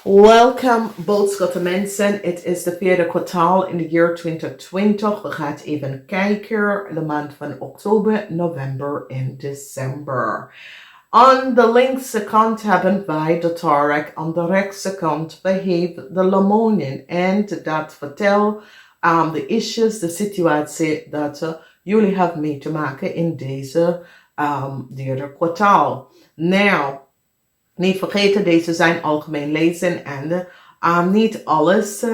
Welcome Boogschutter mensen. Het is de vierde kwartaal in het jaar 2020. We gaan even kijken de maand van oktober, november en december. Aan de linkse kant hebben wij de Tarek, aan de rechtse kant we hebben de Lemonin. En dat vertelt de issues, de situatie dat jullie hebben mee te maken in deze derde kwartaal. Nou, niet vergeten, deze zijn algemeen lezen en niet alles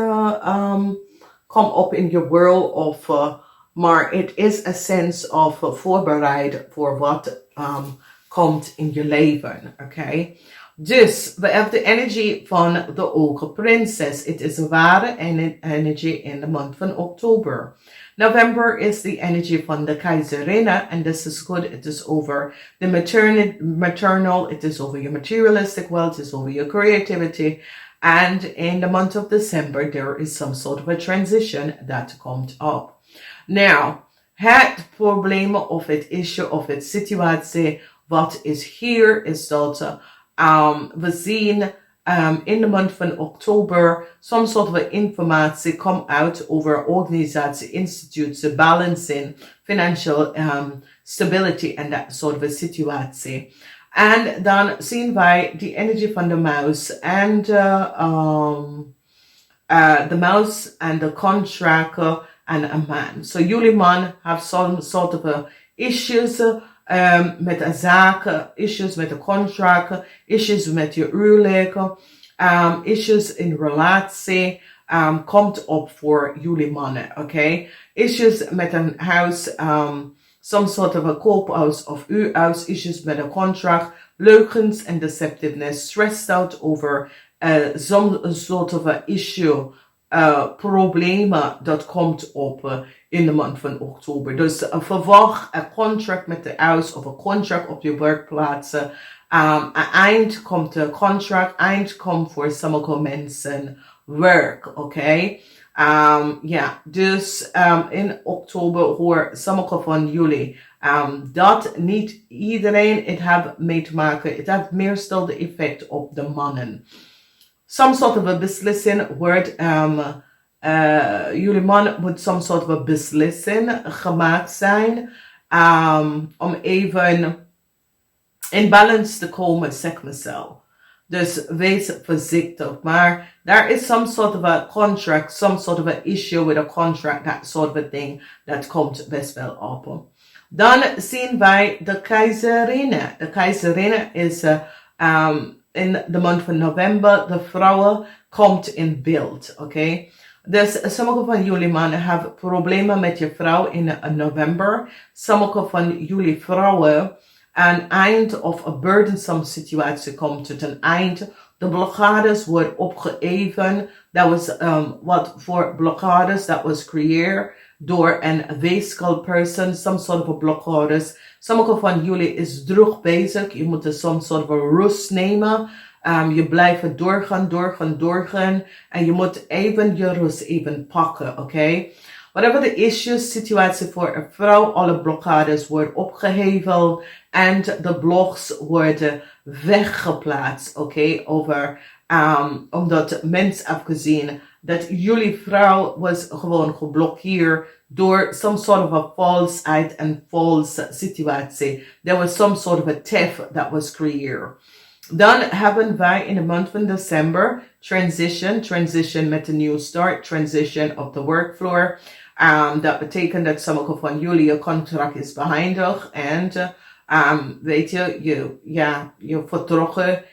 komt op in je world maar het is een sense of voorbereid voor wat komt in je leven, oké? Dus we hebben de energie van de ogen prinses. Het is een ware energie in de maand van oktober. November is the energy van de keizerinne, and this is good. It is over the maternal, it is over your materialistic wealth, it is over your creativity. And in the month of December, there is some sort of a transition that comes up. Now, het probleem of het issue of het situatie wat is hier is dat we zien in de maand van oktober some sort of informatie come out over organisatie, institutes, balancing, financial stability en dat soort van situatie. En dan zien wij die energie van de muis en de muis en de contract en een man. So jullie man have some sort of issues met een zaak, issues met een contract, issues met je huwelijk, issues in relatie, komt op voor jullie mannen, oké? Issues met een huis, some sort of a koophuis of uw huis, issues met een contract, leugens en deceptiveness, stressed out over some sort of a issue, problemen dat komt op in de maand van oktober. Dus verwacht een contract met de huis of een contract op je werkplaats. Een eind komt de contract, eind komt voor sommige mensen werk, oké? Dus in oktober hoor sommige van jullie dat niet iedereen het heeft mee te maken. Het heeft meestal de effect op de mannen. Some sort of a beslissing wordt, jullie man moet some sort of a beslissing gemaakt zijn om even in balance te komen, zeg maar zo. Dus wees voorzichtig. Maar there is some sort of a contract, some sort of a issue with a contract, that sort of a thing, dat komt best wel op. Dan zien wij de keizerinne. De keizerinne is in de maand van november, de vrouwen komt in beeld, oké? Dus sommige van jullie mannen hebben problemen met je vrouw in november. Sommige van jullie vrouwen, een eind of een burdensome situatie komt tot een eind. De blokkades worden opgeheven. Dat was wat voor blokkades dat was creëerd door een weeskal person, some sort of blokkades. Sommige van jullie is druk bezig. Je moet some sort of rust nemen. Je blijft doorgaan. En je moet even je rust even pakken, oké? Whatever the issues, situatie voor een vrouw, alle blokkades worden opgeheven. En de bloks worden weggeplaatst, oké? Omdat mensen hebben gezien dat jullie vrouw was gewoon geblokkeerd door some sort of a falseheid en false situatie. There was some sort of a theft that was created. Dan hebben wij in de maand van december transition met een new start, transition op de workfloor. Dat betekent dat sommige van jullie een contract is beëindigd en weet je vertrokken.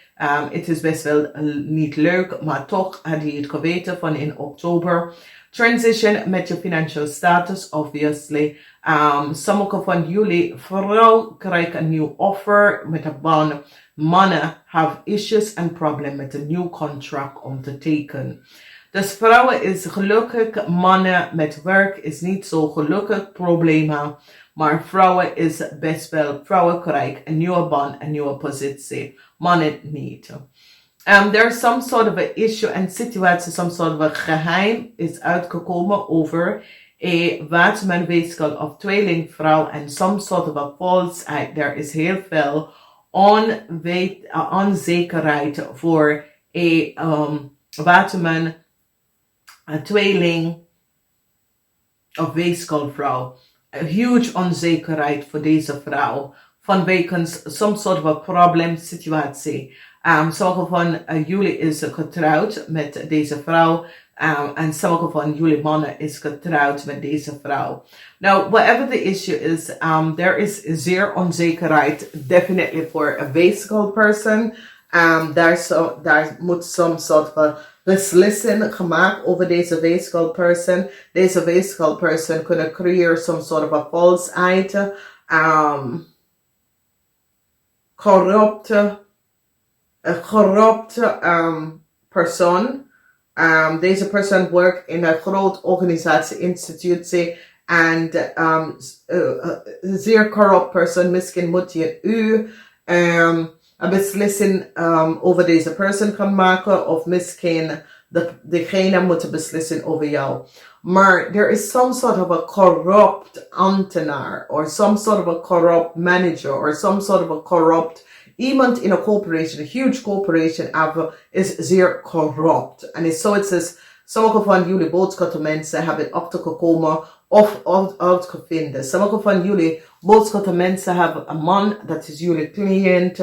Het is best wel niet leuk, maar toch had je het geweten van in oktober. Transition met je financial status, obviously. Sommige van jullie vrouw krijgen een nieuw offer met een baan. Mannen have issues en problemen met een nieuw contract om te tekenen. Dus vrouwen is gelukkig, mannen met werk is niet zo gelukkig, problemen. Maar vrouwen is best wel, vrouwen krijgen een nieuwe baan, een nieuwe positie. Mannen niet. There's some sort of a issue en situatie, some sort of a geheim is uitgekomen over wat men weeskal of tweelingvrouw en some sort of a falseheid. There is heel veel onzekerheid voor waterman, een tweeling of weeskaalvrouw. Een huge onzekerheid voor deze vrouw. Vanwege some sort of a probleemsituatie. Sommige van jullie is getrouwd met deze vrouw. En sommige van jullie mannen is getrouwd met deze vrouw. Now, whatever the issue is, there is zeer onzekerheid. Definitely for a weeskaal person. Daar moet some sort of a beslissing gemaakt over deze weeskaal person. Deze weeskaal person kunnen creëren some sort of a falseheid. Corrupte persoon. Deze persoon werkt in een groot organisatie, institutie. En zeer corrupt persoon. Misschien moet je een beslissing over deze persoon gaan maken. Of misschien degene moet beslissen over jou. Maar there is some sort of a corrupt ambtenaar. Or some sort of a corrupt manager. Or some sort of a corrupt iemand in a corporation, a huge corporation, is zeer corrupt. En zo het is, sommige van jullie boodschappenmensen hebben achtergekomen of uitgevonden. Sommige van jullie boodschappenmensen hebben een man, dat is jullie cliënt.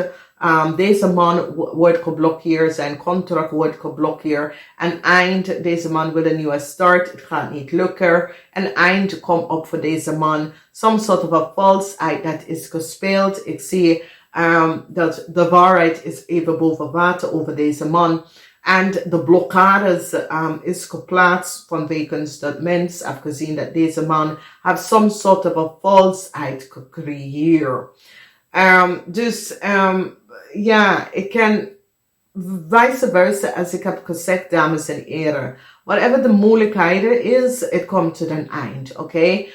Deze man wordt geblokkeerd, zijn contract wordt geblokkeerd. En eind, deze man wil een nieuwe start, het gaat niet lukken. En eind komt op voor deze man. Some sort of a falseheid dat is gespeeld. Ik zie dat de waarheid is even boven water over deze man. En de blokkades is geplaatst vanwege dat mens heeft gezien dat deze man heeft some sort of a falseheid gecreëerd. Ja, ik kan vice versa als ik heb gezegd, dames en heren. Whatever de moeilijkheden is, het komt tot een eind, oké?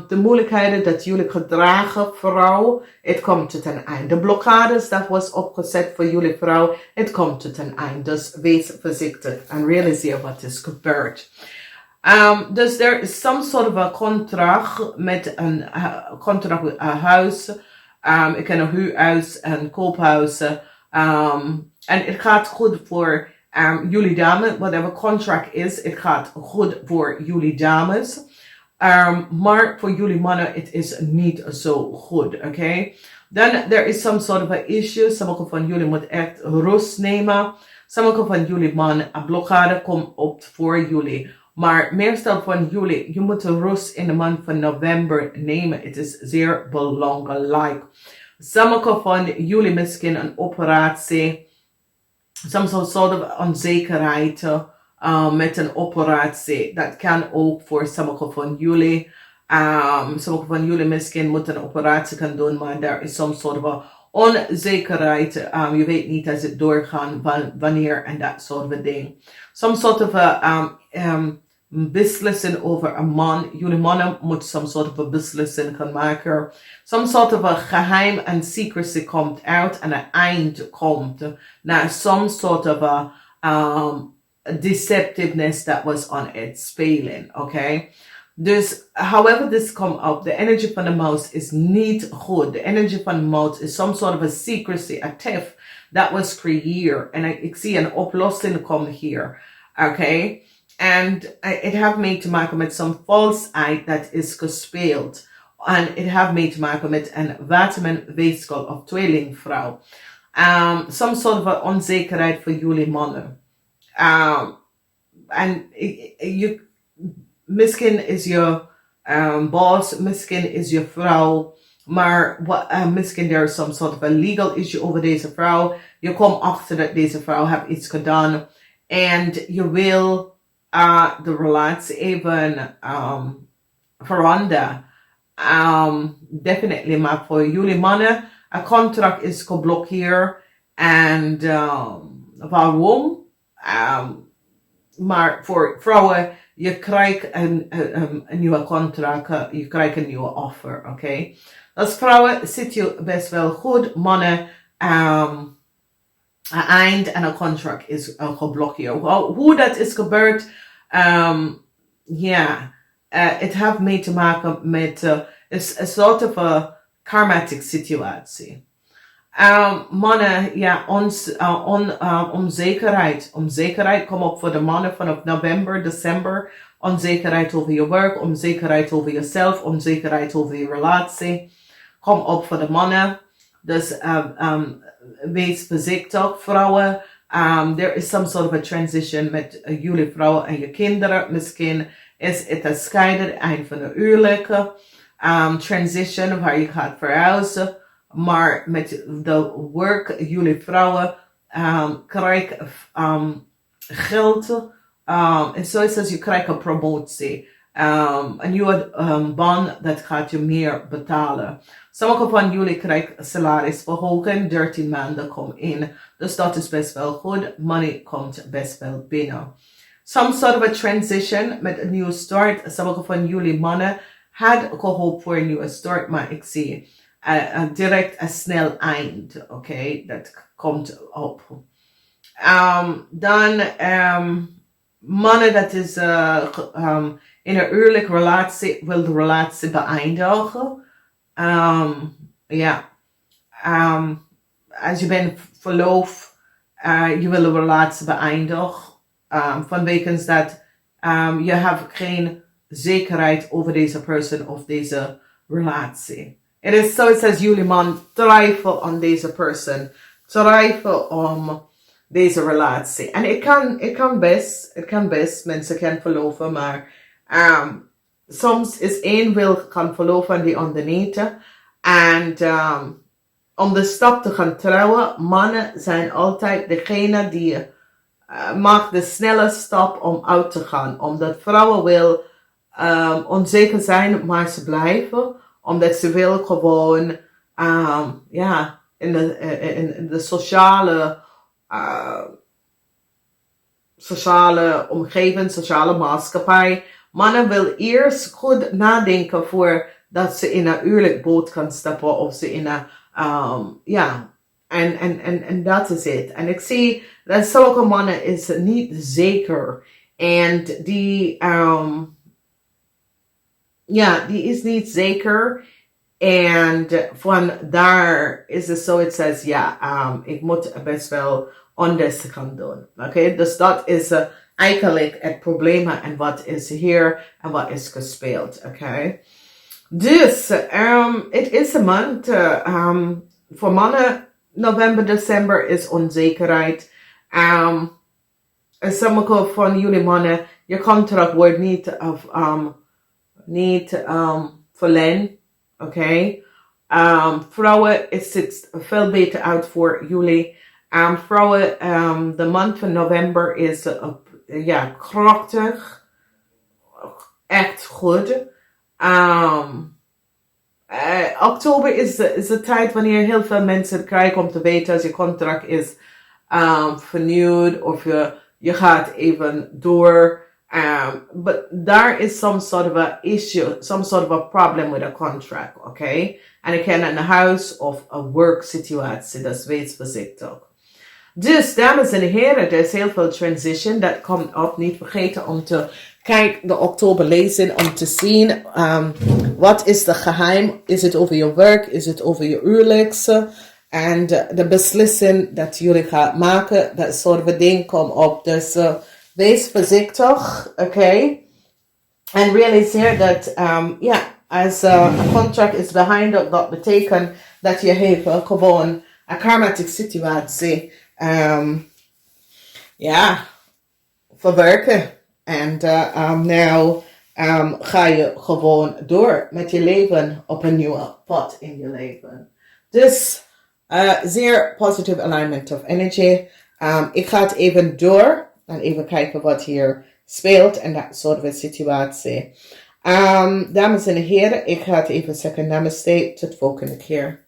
De moeilijkheden dat jullie gedragen, vrouw, het komt tot een eind. De blokkades dat was opgezet voor jullie vrouw, het komt tot een eind. Dus wees voorzichtig en realiseer wat is gebeurd. Dus er is some sort of a contract met een contract met een huis. Ik ken een huurhuis, een koophuis. En het gaat goed voor jullie dames. Whatever contract is, het gaat goed voor jullie dames. Maar voor jullie mannen, het is niet zo goed, oké? Dan, there is some sort of a issue. Sommige van jullie moeten echt rust nemen. Sommige van jullie mannen, een blokkade komt op voor jullie. Maar meestal van jullie, je moet rust in de maand van november nemen. Het is zeer belangrijk. Sommige van jullie misschien een operatie. Soms soort of onzekerheid. Met een operatie. Dat kan ook voor sommige van jullie. Sommige van jullie misschien moeten een operatie gaan doen, maar er is some sort of onzekerheid. Je weet niet als het doorgaat, wanneer en dat soort of ding. Some sort of beslissing over een man. Jullie mannen moeten some sort of a beslissing gaan maken. Some sort of a geheim en secrecy komt uit en een eind komt naar some sort of a deceptiveness that was on it spelen, okay? Dus, however this come up, the energy van de mouse is niet good. The energy van de mouse is some sort of a secrecy, a theft that was creëerd. En ik zie een oplossing komen hier, okay? And it have mee te maken met some falseheid that is gespeeld. En it have mee te maken met een waterman, weeskaal of tweelingvrouw. Some sort of a onzekerheid voor jullie mannen. En misschien is je boss, misschien is je vrouw, maar misschien there is some sort of a legal issue over deze vrouw. Je komt achter dat deze vrouw heeft iets gedaan en je wil de relatie even veranderen. Definitely, maar voor jullie mannen, een contract is geblokkeerd en waarom? Maar voor vrouwen, je krijgt een nieuwe contract, je krijgt een nieuwe offer, oké? Als vrouwen zit je best wel goed, mannen, een eind en een contract is geblokkeerd. Hoe dat is gebeurd, het heeft mee te maken met een soort of a karmatic situatie. Mannen, ja, onzekerheid. Onzekerheid kom op voor de mannen vanaf november, december. Onzekerheid over je werk, onzekerheid over jezelf, onzekerheid over je relatie. Kom op voor de mannen. Dus wees voorzichtig, vrouwen. There is some sort of a transition met jullie vrouwen en je kinderen. Misschien is het een scheiden, eind van de huwelijk. Transition waar je gaat verhuizen. Maar met de werk, jullie vrouwen krijgen geld. En zoals je krijgt een promotie. Een nieuwe baan dat gaat je meer betalen. Sommige van jullie krijgen salarisverhoging. 13 maanden komen in. Dus dat is best wel goed. Money komt best wel binnen. Some sort of a transition met een nieuwe start. Sommige van jullie mannen hadden gehoopt voor een nieuwe start. Maar ik zie direct een snel eind. Oké, dat komt op. Dan mannen dat is in een huwelijke relatie wil de relatie beëindigen. Als je bent verloofd, je wil de relatie beëindigen. Vanwege dat je hebt geen zekerheid over deze persoon of deze relatie. Het is zoals als jullie man twijfelen aan deze persoon. Twijfelen om deze relatie. En het kan best. Mensen kan verloven, maar soms is één wil kan verloven en die ander niet. En om de stap te gaan trouwen, mannen zijn altijd degene die maakt de snelle stap om uit te gaan. Omdat vrouwen wil onzeker zijn, maar ze blijven. Omdat ze wil gewoon in de sociale omgeving, sociale maatschappij. Mannen wil eerst goed nadenken voordat ze in een huwelijkboot kan stappen of ze in een en dat is het. En ik zie dat sommige mannen is niet zeker en die is niet zeker. En van daar is het zo, het says, ik moet best wel anders gaan doen. Oké, dus dat is eigenlijk het probleem en wat is hier en wat is gespeeld. Oké, dus het is een maand voor mannen. November, december is onzekerheid. Sommige van jullie mannen, je contract wordt niet verlengd. Oké. Vrouwen is het veel beter uit voor jullie. Vrouwen, de maand van november is krachtig. Echt goed. Oktober is de tijd wanneer heel veel mensen krijgen om te weten als je contract is vernieuwd of je gaat even door. But there is some sort of a issue, some sort of a problem with a contract, okay? En ik ken een huis of een work situatie, dus wees voorzichtig. Dus, dames en heren, er is heel veel transition, dat komt op. Niet vergeten om te kijken de Oktober lezing, om te zien wat is de geheim. Is het over je werk, is het over je huwelijks? En de beslissing dat jullie gaan maken, dat soort van ding komt op. Dus wees voorzichtig, oké? En realiseer dat, als een contract is behind, dat betekent dat je hebt gewoon een karmatic situatie, verwerken. En ga je gewoon door met je leven op een nieuwe pad in je leven. Dus, zeer positive alignment of energy. Ik ga het even door. En even kijken wat hier speelt en dat soort van situatie. Dames en heren, ik ga het even zeggen. Namaste, tot volgende keer.